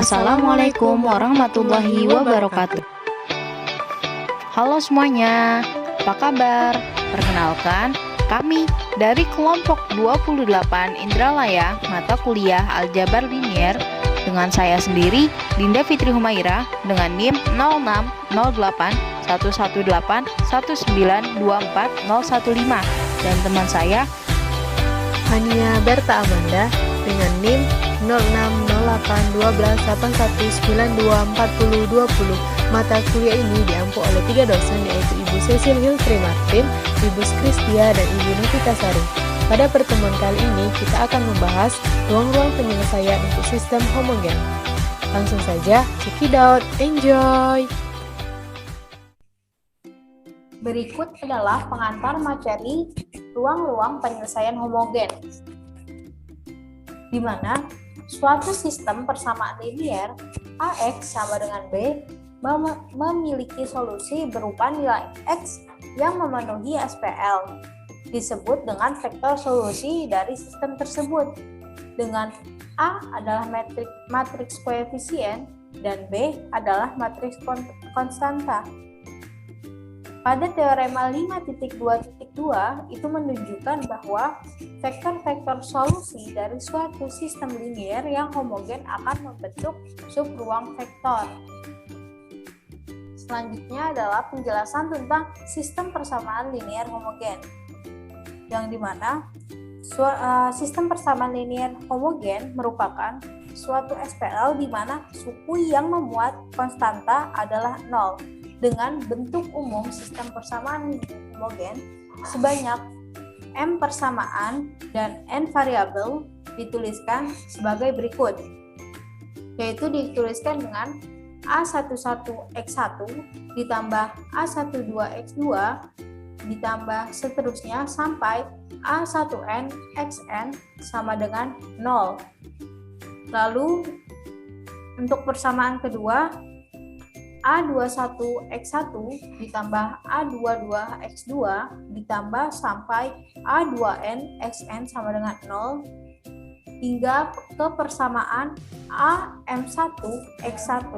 Assalamualaikum warahmatullahi wabarakatuh. Halo semuanya, apa kabar? Perkenalkan, kami dari kelompok 28 Indralaya Mata Kuliah Aljabar Linier dengan saya sendiri, Dinda Fitri Humaira dengan NIM 06081181924015 dan teman saya Hania Berta Amanda dengan NIM 06081281924020. Mata kuliah ini diampu oleh 3 dosen, yaitu Ibu Cecil Hiltri Martin, Ibu Kristia, dan Ibu Novita Sari. Pada pertemuan kali ini kita akan membahas ruang-ruang penyelesaian untuk sistem homogen. Langsung saja, check it out, enjoy! Berikut adalah pengantar materi ruang-ruang penyelesaian homogen, di mana suatu sistem persamaan linier AX sama dengan B memiliki solusi berupa nilai X yang memenuhi SPL, disebut dengan vektor solusi dari sistem tersebut, dengan A adalah matriks koefisien dan B adalah matriks konstanta. Pada teorema 5.2.2 itu menunjukkan bahwa vektor-vektor solusi dari suatu sistem linier yang homogen akan membentuk subruang vektor. Selanjutnya adalah penjelasan tentang sistem persamaan linier homogen, yang dimana sistem persamaan linier homogen merupakan suatu SPL di mana suku yang memuat konstanta adalah 0. Dengan bentuk umum sistem persamaan homogen sebanyak M persamaan dan N variabel dituliskan sebagai berikut, yaitu dituliskan dengan A11X1 ditambah A12X2 ditambah seterusnya sampai A1nXn sama dengan 0. Lalu untuk persamaan kedua, A21X1 ditambah A22X2 ditambah sampai A2nXn sama dengan 0 hingga ke persamaan AM1X1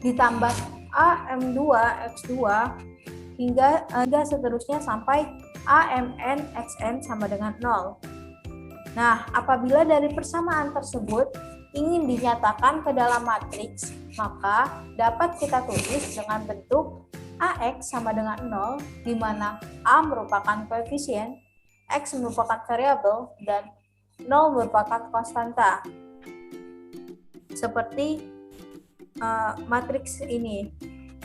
ditambah AM2X2 hingga seterusnya sampai AMnXn sama dengan 0. Nah, apabila dari persamaan tersebut ingin dinyatakan ke dalam matriks, maka dapat kita tulis dengan bentuk AX sama dengan 0, di mana A merupakan koefisien, X merupakan variabel, dan 0 merupakan konstanta. Seperti matriks ini,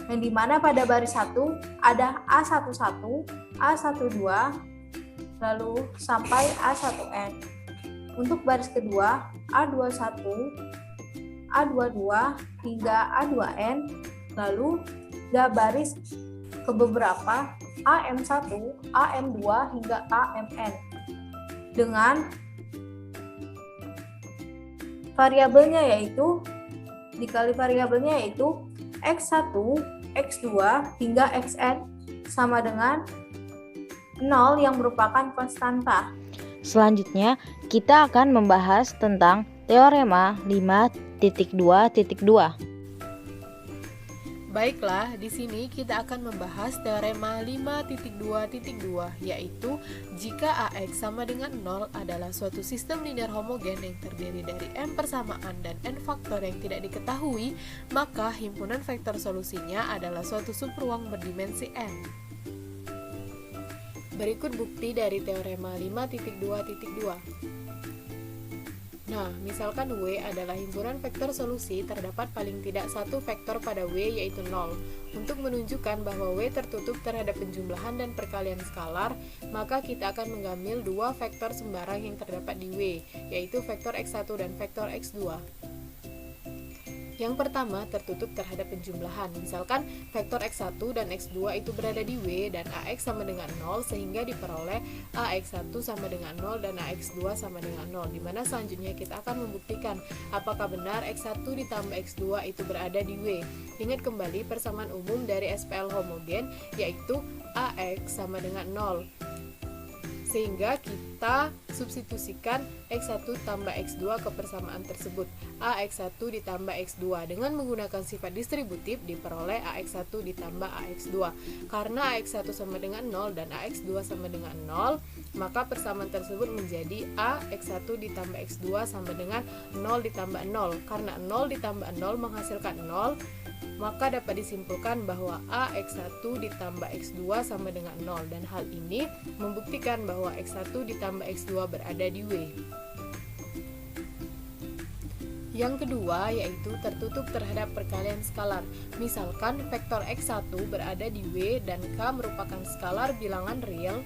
yang dimana pada baris 1 ada A11, A12, lalu sampai A1n. Untuk baris kedua, A21, A22 hingga A2n, lalu baris ke beberapa AM1, AM2 hingga AMn. Dengan variabelnya yaitu, dikali variabelnya yaitu X1, X2 hingga Xn sama dengan 0 yang merupakan konstanta. Selanjutnya, kita akan membahas tentang teorema 5.2.2. Baiklah, di sini kita akan membahas teorema 5.2.2, yaitu jika AX sama dengan 0 adalah suatu sistem linear homogen yang terdiri dari M persamaan dan N faktor yang tidak diketahui, maka himpunan vektor solusinya adalah suatu subruang berdimensi N. Berikut bukti dari teorema 5.2.2. Nah, misalkan W adalah himpunan vektor solusi, terdapat paling tidak satu vektor pada W yaitu 0. Untuk menunjukkan bahwa W tertutup terhadap penjumlahan dan perkalian skalar, maka kita akan mengambil dua vektor sembarang yang terdapat di W, yaitu vektor X1 dan vektor X2. Yang pertama tertutup terhadap penjumlahan, misalkan vektor X1 dan X2 itu berada di W dan AX sama dengan 0, sehingga diperoleh AX1 sama dengan 0 dan AX2 sama dengan 0, dimana selanjutnya kita akan membuktikan apakah benar X1 ditambah X2 itu berada di W. Ingat kembali persamaan umum dari SPL homogen, yaitu AX sama dengan 0. Sehingga kita substitusikan X1 tambah X2 ke persamaan tersebut. AX1 ditambah X2 dengan menggunakan sifat distributif diperoleh AX1 ditambah AX2. Karena AX1 sama dengan 0 dan AX2 sama dengan 0, maka persamaan tersebut menjadi AX1 ditambah X2 sama dengan 0 ditambah 0. Karena 0 ditambah 0 menghasilkan 0, maka dapat disimpulkan bahwa AX1 ditambah X2 sama dengan 0, dan hal ini membuktikan bahwa X1 ditambah X2 berada di W. Yang kedua yaitu tertutup terhadap perkalian skalar. Misalkan vektor X1 berada di W dan K merupakan skalar bilangan real,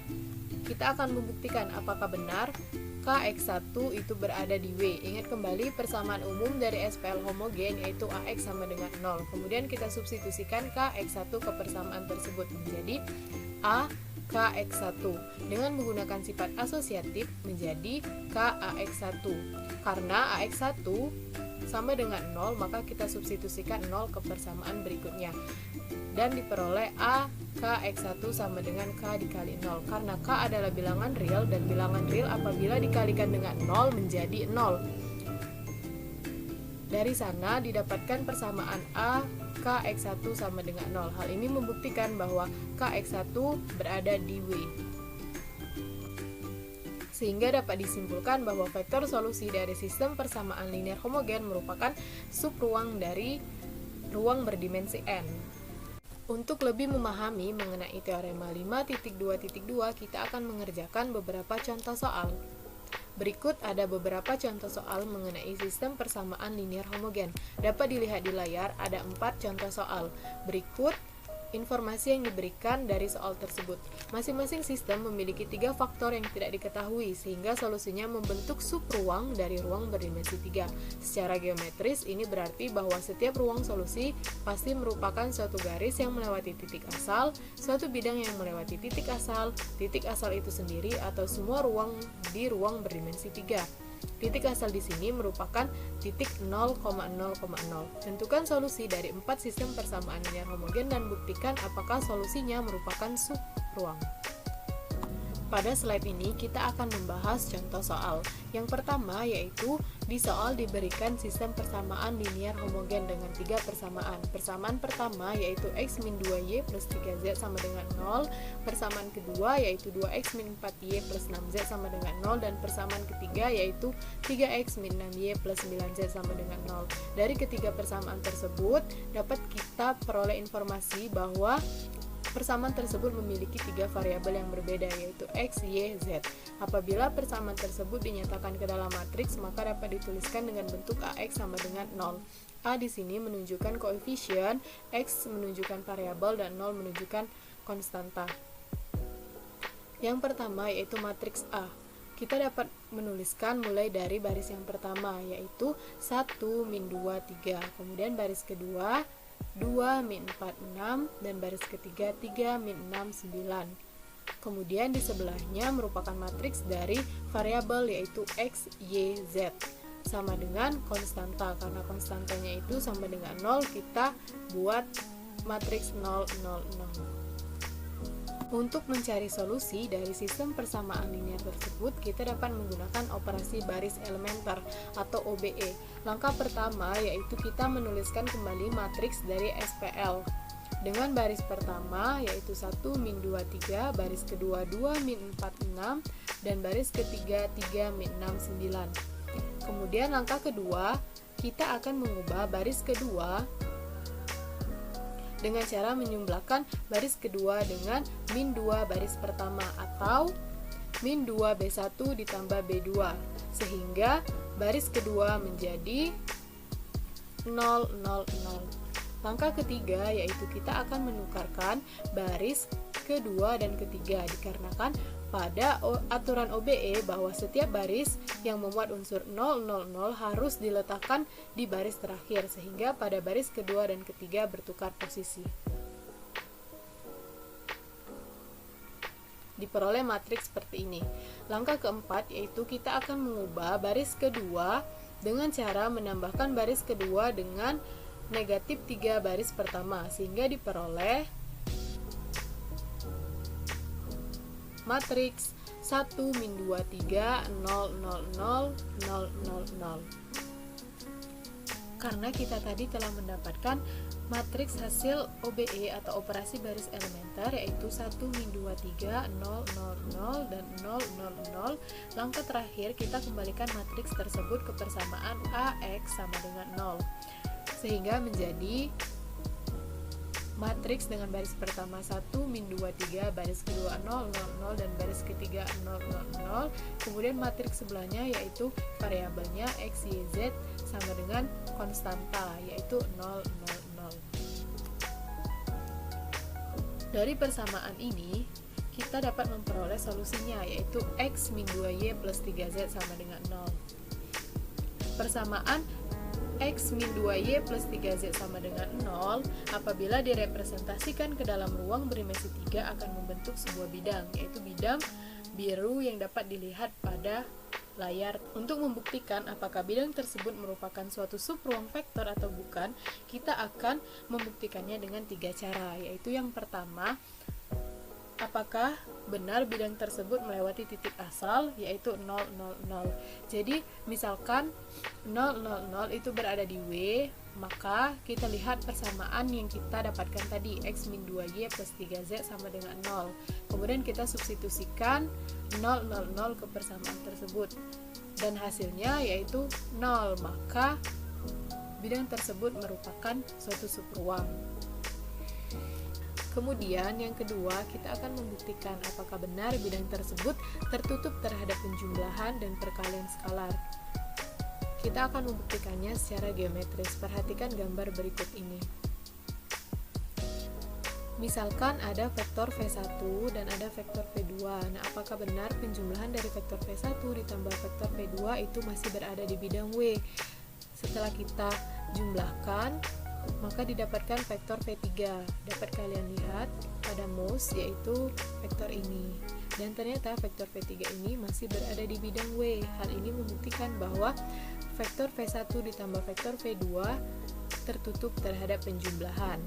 kita akan membuktikan apakah benar Kx1 itu berada di W. Ingat kembali persamaan umum dari SPL homogen yaitu AX sama dengan 0. Kemudian kita substitusikan Kx1 ke persamaan tersebut menjadi A Kx1 dengan menggunakan sifat asosiatif menjadi KAX1. Karena AX1 sama dengan 0, maka kita substitusikan 0 ke persamaan berikutnya dan diperoleh A Kx1 sama dengan K dikali 0. Karena K adalah bilangan real dan bilangan real apabila dikalikan dengan 0 menjadi 0. Dari sana didapatkan persamaan A Kx1 sama dengan 0. Hal ini membuktikan bahwa Kx1 berada di W. Sehingga dapat disimpulkan bahwa vektor solusi dari sistem persamaan linear homogen merupakan subruang dari ruang berdimensi n. Untuk lebih memahami mengenai teorema 5.2.2, kita akan mengerjakan beberapa contoh soal. Berikut ada beberapa contoh soal mengenai sistem persamaan linear homogen. Dapat dilihat di layar, ada 4 contoh soal. Berikut informasi yang diberikan dari soal tersebut. Masing-masing sistem memiliki 3 faktor yang tidak diketahui, sehingga solusinya membentuk subruang dari ruang berdimensi 3. Secara geometris, ini berarti bahwa setiap ruang solusi pasti merupakan suatu garis yang melewati titik asal, suatu bidang yang melewati titik asal itu sendiri, atau semua ruang di ruang berdimensi 3. Titik asal di sini merupakan titik 0,0,0. Tentukan solusi dari 4 sistem persamaan linear homogen dan buktikan apakah solusinya merupakan subruang. Pada slide ini kita akan membahas contoh soal. Yang pertama yaitu di soal diberikan sistem persamaan linear homogen dengan 3 persamaan. Persamaan pertama yaitu x min 2y plus 3z sama dengan 0. Persamaan kedua yaitu 2x min 4y plus 6z sama dengan 0. Dan persamaan ketiga yaitu 3x min 6y plus 9z sama dengan 0. Dari ketiga persamaan tersebut dapat kita peroleh informasi bahwa persamaan tersebut memiliki 3 variabel yang berbeda yaitu x, y, z. Apabila persamaan tersebut dinyatakan ke dalam matriks, maka dapat dituliskan dengan bentuk AX sama dengan 0. A di sini menunjukkan koefisien, X menunjukkan variabel, dan 0 menunjukkan konstanta. Yang pertama yaitu matriks A. Kita dapat menuliskan mulai dari baris yang pertama yaitu 1, min 2, 3. Kemudian baris kedua 2, min 4, 6, dan baris ketiga 3, min 6, 9. Kemudian di sebelahnya merupakan matriks dari variabel yaitu X, Y, Z sama dengan konstanta. Karena konstantanya itu sama dengan 0, kita buat matriks 0, 0, 0. Untuk mencari solusi dari sistem persamaan linear tersebut, kita dapat menggunakan operasi baris elementer atau OBE. Langkah pertama yaitu kita menuliskan kembali matriks dari SPL. Dengan baris pertama yaitu 1, min 2, 3, baris kedua 2, min 4, 6, dan baris ketiga 3, min 6, 9. Kemudian langkah kedua, kita akan mengubah baris kedua dengan cara menyumblahkan baris kedua dengan min 2 baris pertama atau min 2 B1 ditambah B2 sehingga baris kedua menjadi 0, 0, 0. Langkah ketiga yaitu kita akan menukarkan baris kedua dan ketiga dikarenakan pada aturan OBE bahwa setiap baris yang memuat unsur 0, 0, 0 harus diletakkan di baris terakhir sehingga pada baris kedua dan ketiga bertukar posisi. Diperoleh matriks seperti ini. Langkah keempat yaitu kita akan mengubah baris kedua dengan cara menambahkan baris kedua dengan negatif 3 baris pertama sehingga diperoleh matriks 1 min 2 3 0 0 0 0 0 0. Karena kita tadi telah mendapatkan matriks hasil OBE atau operasi baris elementer, yaitu 1 min 2 3 0 0 0 dan 0 0 0. Langkah terakhir kita kembalikan matriks tersebut ke persamaan AX sama dengan 0, sehingga menjadi matriks dengan baris pertama 1 min 2 3, baris kedua 0 0 0 dan baris ketiga 0 0 0. Kemudian matriks sebelahnya yaitu variabelnya X, Y, Z sama dengan konstanta yaitu 0 0 0. Dari persamaan ini kita dapat memperoleh solusinya, yaitu X min 2Y plus 3Z sama dengan 0. Persamaan X min 2Y plus 3Z sama dengan 0 apabila direpresentasikan ke dalam ruang berdimensi 3 akan membentuk sebuah bidang, yaitu bidang biru yang dapat dilihat pada layar. Untuk membuktikan apakah bidang tersebut merupakan suatu subruang vektor atau bukan, kita akan membuktikannya dengan 3 cara, yaitu yang pertama, apakah benar bidang tersebut melewati titik asal, yaitu 0 0 0. Jadi misalkan 0 0 0 itu berada di W, maka kita lihat persamaan yang kita dapatkan tadi, X min 2Y plus 3Z sama dengan 0. Kemudian kita substitusikan 0 0 0 ke persamaan tersebut dan hasilnya yaitu 0, maka bidang tersebut merupakan suatu subruang. Kemudian yang kedua, kita akan membuktikan apakah benar bidang tersebut tertutup terhadap penjumlahan dan perkalian skalar. Kita akan membuktikannya secara geometris. Perhatikan gambar berikut ini. Misalkan ada vektor V1 dan ada vektor V2. Nah, apakah benar penjumlahan dari vektor V1 ditambah vektor V2 itu masih berada di bidang W? Setelah kita jumlahkan, maka didapatkan vektor V3. Dapat kalian lihat pada mouse, yaitu vektor ini. Dan ternyata vektor V3 ini masih berada di bidang W. Hal ini membuktikan bahwa vektor V1 ditambah vektor V2 tertutup terhadap penjumlahan.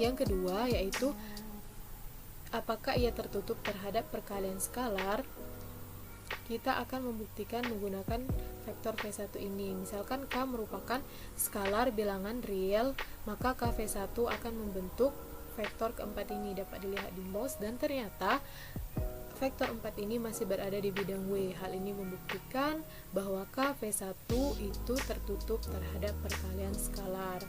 Yang kedua yaitu apakah ia tertutup terhadap perkalian skalar. Kita akan membuktikan menggunakan vektor V1 ini. Misalkan K merupakan skalar bilangan real, maka KV1 akan membentuk vektor keempat ini, dapat dilihat di mouse, dan ternyata vektor 4 ini masih berada di bidang W. Hal ini membuktikan bahwa KV1 itu tertutup terhadap perkalian skalar.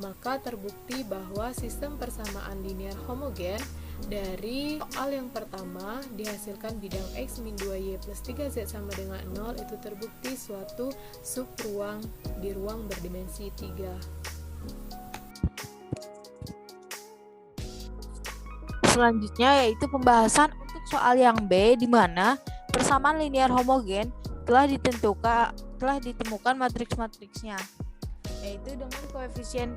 Maka terbukti bahwa sistem persamaan linear homogen dari soal yang pertama dihasilkan bidang X min 2Y plus 3Z sama dengan 0 itu terbukti suatu subruang di ruang berdimensi 3. Selanjutnya yaitu pembahasan untuk soal yang B, di mana persamaan linear homogen telah ditemukan matriks-matriksnya, yaitu dengan koefisien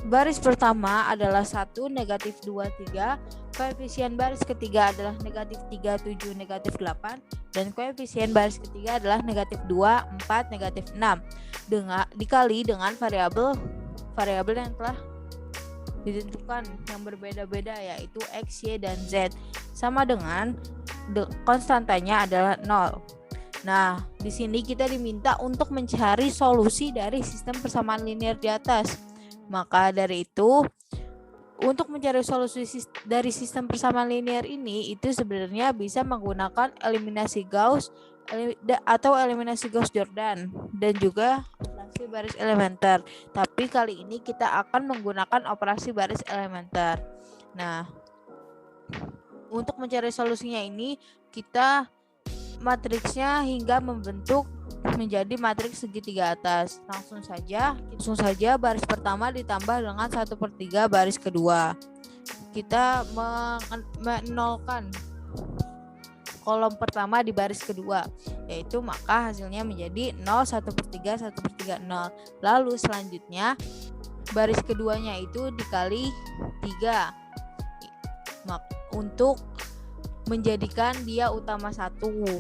baris pertama adalah 1, negatif 2, 3, koefisien baris ketiga adalah negatif 3, 7, negatif 8, dan koefisien baris ketiga adalah negatif 2, 4, negatif 6, dikali dengan variabel yang telah ditentukan yang berbeda-beda, yaitu X, Y, dan Z, sama dengan konstantanya adalah 0. Nah, di sini kita diminta untuk mencari solusi dari sistem persamaan linear di atas. Maka dari itu, untuk mencari solusi dari sistem persamaan linear ini, itu sebenarnya bisa menggunakan eliminasi Gauss atau eliminasi Gauss-Jordan dan juga operasi baris elementer. Tapi kali ini kita akan menggunakan operasi baris elementer. Nah, untuk mencari solusinya ini, kita matriksnya hingga membentuk menjadi matriks segitiga atas. Langsung saja baris pertama ditambah dengan 1/3 baris kedua. Kita menolkan kolom pertama di baris kedua, yaitu maka hasilnya menjadi 0, 1/3, 1/3, 0. Lalu selanjutnya baris keduanya itu dikali 3 untuk menjadikan dia utama 1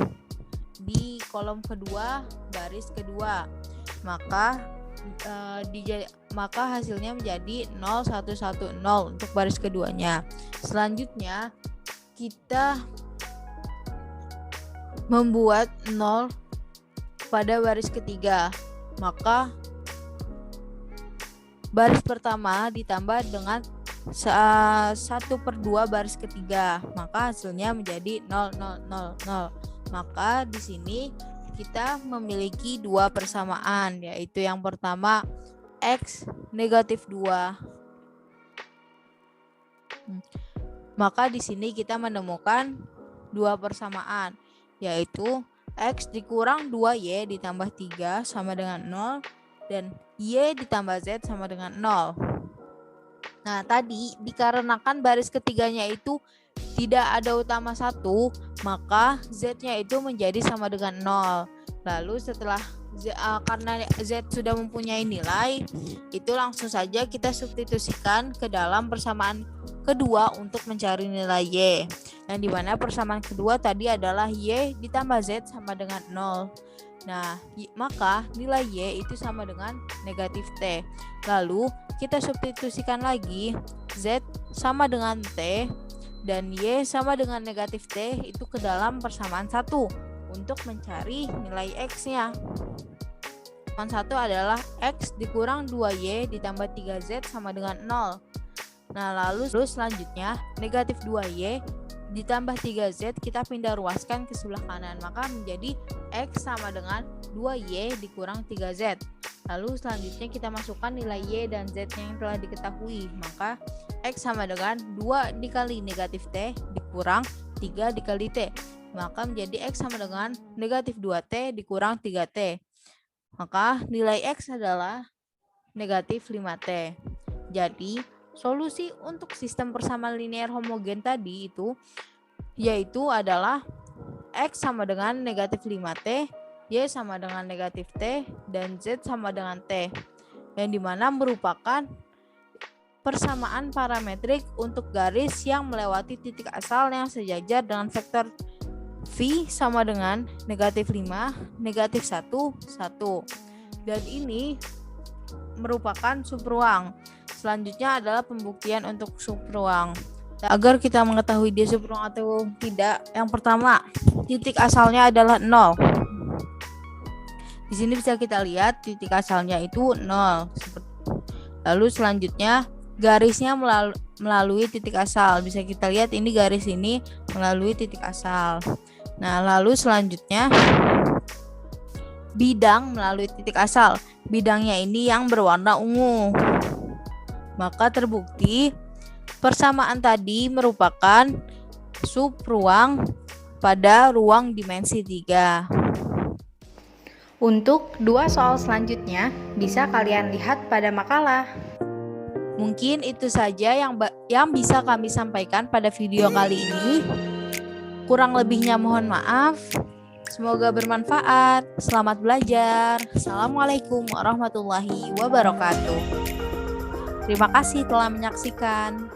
di kolom kedua baris kedua, maka hasilnya menjadi 0, 1, 1, 0 untuk baris keduanya. Selanjutnya kita membuat 0 pada baris ketiga. Maka baris pertama ditambah dengan 1/2 baris ketiga, maka hasilnya menjadi 0, 0, 0, 0. Maka di sini kita memiliki dua persamaan, yaitu yang pertama X negatif 2. Maka di sini kita menemukan dua persamaan, yaitu X dikurang 2Y ditambah 3 sama dengan 0 dan Y ditambah Z sama dengan 0. Nah, tadi dikarenakan baris ketiganya itu tidak ada utama 1, maka Z-nya itu menjadi sama dengan 0. Lalu setelah karena Z sudah mempunyai nilai, itu langsung saja kita substitusikan ke dalam persamaan kedua untuk mencari nilai Y. Yang dimana persamaan kedua tadi adalah Y ditambah Z sama dengan 0. Nah, maka nilai Y itu sama dengan negatif T. Lalu kita substitusikan lagi Z sama dengan T dan Y sama dengan negatif T itu ke dalam persamaan 1 untuk mencari nilai X-nya. Persamaan 1 adalah X dikurang 2Y ditambah 3Z sama dengan 0. Nah, lalu selanjutnya negatif 2Y ditambah 3Z kita pindah ruaskan ke sebelah kanan, maka menjadi X sama dengan 2Y dikurang 3Z. Lalu selanjutnya kita masukkan nilai Y dan Z yang telah diketahui, maka X sama dengan 2 dikali negatif T dikurang 3 dikali T, maka menjadi X sama dengan negatif 2T dikurang 3T. Maka nilai X adalah negatif 5T. Jadi solusi untuk sistem persamaan linear homogen tadi itu yaitu adalah X sama dengan negatif 5T, Y sama dengan negatif T, dan Z sama dengan T, yang dimana merupakan persamaan parametrik untuk garis yang melewati titik asal yang sejajar dengan vektor V sama dengan negatif 5, negatif 1, 1. Dan ini merupakan subruang. Selanjutnya adalah pembuktian untuk subruang. Agar kita mengetahui dia subruang atau tidak, yang pertama, titik asalnya adalah 0. Di sini bisa kita lihat titik asalnya itu 0. Lalu selanjutnya garisnya melalui titik asal. Bisa kita lihat ini garis ini melalui titik asal. Nah, lalu selanjutnya bidang melalui titik asal. Bidangnya ini yang berwarna ungu. Maka terbukti persamaan tadi merupakan subruang pada ruang dimensi 3. Untuk dua soal selanjutnya bisa kalian lihat pada makalah. Mungkin itu saja yang bisa kami sampaikan pada video kali ini. Kurang lebihnya mohon maaf. Semoga bermanfaat. Selamat belajar. Assalamualaikum warahmatullahi wabarakatuh. Terima kasih telah menyaksikan.